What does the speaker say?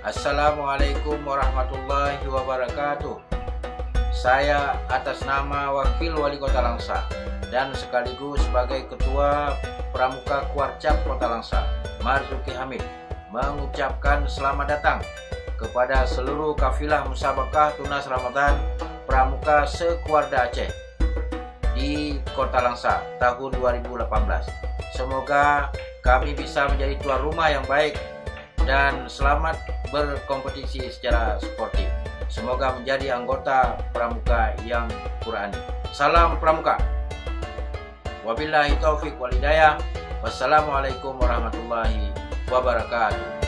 Assalamualaikum warahmatullahi wabarakatuh. Saya atas nama Wakil Wali Kota Langsa dan sekaligus sebagai Ketua Pramuka Kuarcap Kota Langsa, Marzuki Hamid, mengucapkan selamat datang kepada seluruh kafilah musabakah Tunas Ramadan Pramuka se-Kuarda Aceh di Kota Langsa tahun 2018. Semoga kami bisa menjadi tuan rumah yang baik dan selamat berkompetisi secara sportif. Semoga menjadi anggota Pramuka yang Qurani. Salam Pramuka. Wabillahi taufik wal hidayah. Wassalamualaikum warahmatullahi wabarakatuh.